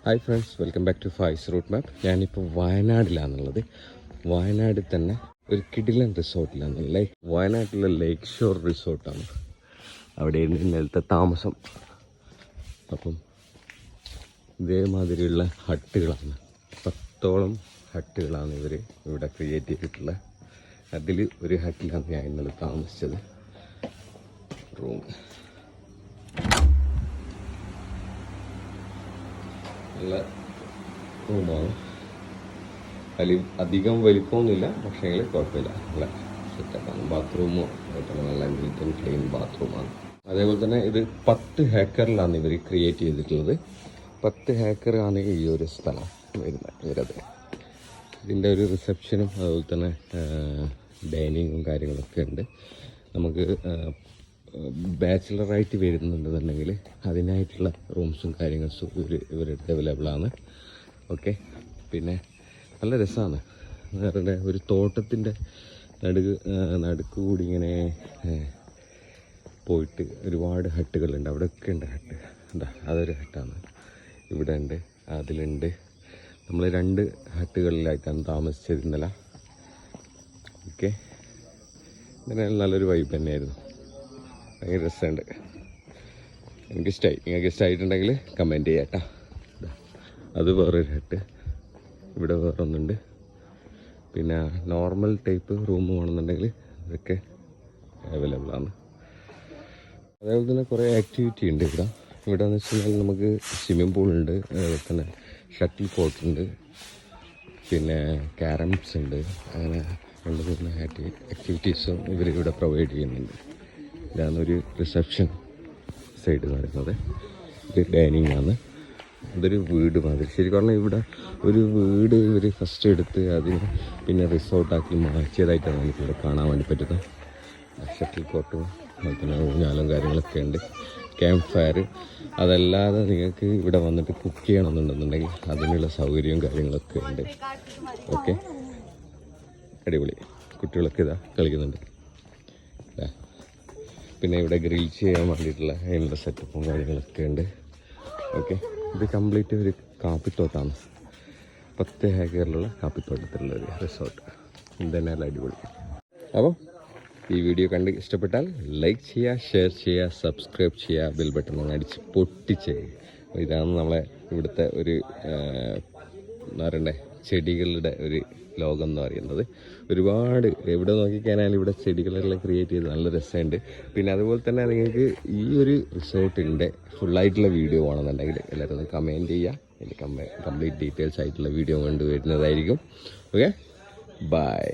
Hi friends, welcome back to Faiz route map. ഞാനിപ്പോൾ വയനാട്ടിലാണുള്ളത്. വയനാട്ടിൽ തന്നെ ഒരു കിടിലൻ റിസോർട്ടിലാണ്. വയനാട്ടിലെ ലേക്ക് ഷോർ റിസോർട്ടാണ്. അവിടെയാണ് ഇന്നലത്തെ താമസം. അപ്പം ഇതേമാതിരിയുള്ള ഹട്ടുകളാണ്, 10ഓളം ഹട്ടുകളാണ് ഇവർ ഇവിടെ ക്രിയേറ്റ് ചെയ്തിട്ടുള്ളത്. അതിൽ ഒരു ഹട്ടിലാണ് ഞാൻ ഇന്നലെ താമസിച്ചത്. റൂം നല്ല റൂമാണ്. അധികം വലിപ്പമൊന്നുമില്ല, പക്ഷേ കുഴപ്പമില്ല, നല്ല സെറ്റപ്പാണ്. ബാത്റൂമും ആയിട്ടുള്ള നല്ല നീറ്റ് ആൻഡ് ക്ലീൻ ബാത്റൂമാണ്. അതേപോലെ തന്നെ ഇത് 10 ഏക്കറിലാണ് ഇവർ ക്രിയേറ്റ് ചെയ്തിട്ടുള്ളത്. 10 ഏക്കറാണ് ഈ ഒരു സ്ഥലം വരുന്നത്. ഇതിൻ്റെ ഒരു റിസപ്ഷനും അതുപോലെ തന്നെ ഡൈനിങ്ങും കാര്യങ്ങളൊക്കെ ഉണ്ട്. നമുക്ക് ബാച്ചിലറായിട്ട് വരുന്നുണ്ടെന്നുണ്ടെങ്കിൽ അതിനായിട്ടുള്ള റൂംസും കാര്യങ്ങളും ഇവരുടെ അവൈലബിൾ ആണ്. ഓക്കെ, പിന്നെ നല്ല രസമാണ്. വേറെ ഒരു തോട്ടത്തിൻ്റെ നടുക്ക് കൂടി ഇങ്ങനെ പോയിട്ട് ഒരുപാട് ഹട്ടുകളുണ്ട്. അവിടെയൊക്കെ ഉണ്ട് ഹട്ട്. എന്താ, അതൊരു ഹട്ടാണ്. ഇവിടെ ഉണ്ട്, അതിലുണ്ട്. നമ്മൾ 2 ഹട്ടുകളിലായിട്ടാണ് താമസിച്ചിരുന്നില്ല. ഓക്കെ, ഇങ്ങനെ നല്ലൊരു വൈബ് തന്നെയായിരുന്നു. ഭയങ്കര രസമുണ്ട്. എനിക്കിഷ്ടമായി. നിങ്ങൾക്ക് ഇഷ്ടമായിട്ടുണ്ടെങ്കിൽ കമൻറ്റ് ചെയ്യാം കേട്ടോ. അത് വേറൊരു ഹട്ട്. ഇവിടെ വേറൊന്നുണ്ട്. പിന്നെ നോർമൽ ടൈപ്പ് റൂം വേണമെന്നുണ്ടെങ്കിൽ ഇതൊക്കെ അവൈലബിളാണ്. അതേപോലെ തന്നെ കുറേ ആക്ടിവിറ്റി ഉണ്ട് ഇവിടെ. ഇവിടെ എന്ന് വെച്ച് കഴിഞ്ഞാൽ നമുക്ക് സ്വിമ്മിംഗ് പൂളുണ്ട്, അതുപോലെ തന്നെ ഷട്ടിൽ കോർട്ടുണ്ട്, പിന്നെ ക്യാരംസ് ഉണ്ട്. അങ്ങനെ 2-3 ആക്ടിവിറ്റീസും ഇവരിവിടെ പ്രൊവൈഡ് ചെയ്യുന്നുണ്ട്. ഇതാണ് ഒരു റിസപ്ഷൻ സൈഡ് എന്ന് പറയുന്നത്. ഇത് ഡൈനിങ് ആണ്. അതൊരു വീട് മാതിരി. ശരിക്കും പറഞ്ഞാൽ ഇവിടെ ഒരു വീട് ഇവർ ഫസ്റ്റ് എടുത്ത് അതിന് പിന്നെ റിസോർട്ടാക്കി മാറ്റിയതായിട്ടാണ് നമുക്കിവിടെ കാണാൻ വേണ്ടി പറ്റുന്നത്. ഷട്ടിൽ കോർട്ടും അതുപോലെ തന്നെ ഊഞ്ഞാലും കാര്യങ്ങളൊക്കെ ഉണ്ട്. Camp fire. അതല്ലാതെ നിങ്ങൾക്ക് ഇവിടെ വന്നിട്ട് കുക്ക് ചെയ്യണമെന്നുണ്ടെന്നുണ്ടെങ്കിൽ അതിനുള്ള സൗകര്യവും കാര്യങ്ങളൊക്കെ ഉണ്ട്. ഓക്കെ, അടിപൊളി. കുട്ടികളൊക്കെ ഇതാ കളിക്കുന്നുണ്ട്. പിന്നെ ഇവിടെ ഗ്രിൽ ചെയ്യാൻ വേണ്ടിയിട്ടുള്ള അതിനുള്ള സെറ്റപ്പും കാര്യങ്ങളൊക്കെ ഉണ്ട്. ഓക്കെ, ഇത് കംപ്ലീറ്റ് ഒരു കാപ്പിത്തോട്ടാണ്. 10 ഏക്കറിലുള്ള കാപ്പിത്തോട്ടത്തിലുള്ള ഒരു റിസോർട്ട്. ഇതന്നെയല്ല അടിപൊളി. അപ്പോൾ ഈ വീഡിയോ കണ്ട് ഇഷ്ടപ്പെട്ടാൽ ലൈക്ക് ചെയ്യുക, ഷെയർ ചെയ്യുക, സബ്സ്ക്രൈബ് ചെയ്യുക, ബെൽ ബട്ടൺ അടിച്ച് പൊട്ടിച്ച്. ഇതാണ് നമ്മളെ ഇവിടുത്തെ ഒരു എന്താ പറയണ്ടേ, ചെടികളുടെ ഒരു ലോകം എന്ന് പറയുന്നത്. ഒരുപാട് എവിടെ നോക്കിക്കഴിഞ്ഞാൽ ഇവിടെ ചെടികളെല്ലാം ക്രിയേറ്റ് ചെയ്ത് നല്ല രസമുണ്ട്. പിന്നെ അതുപോലെ തന്നെ നിങ്ങൾക്ക് ഈ ഒരു റിസോർട്ടിൻ്റെ ഫുള്ളായിട്ടുള്ള വീഡിയോ വേണമെന്നുണ്ടെങ്കിൽ എല്ലാവരും ഒന്ന് കമൻറ്റ് ചെയ്യുക. എനിക്ക് കംപ്ലീറ്റ് ഡീറ്റെയിൽസ് ആയിട്ടുള്ള വീഡിയോ കൊണ്ടുവരുന്നതായിരിക്കും. Okay, by.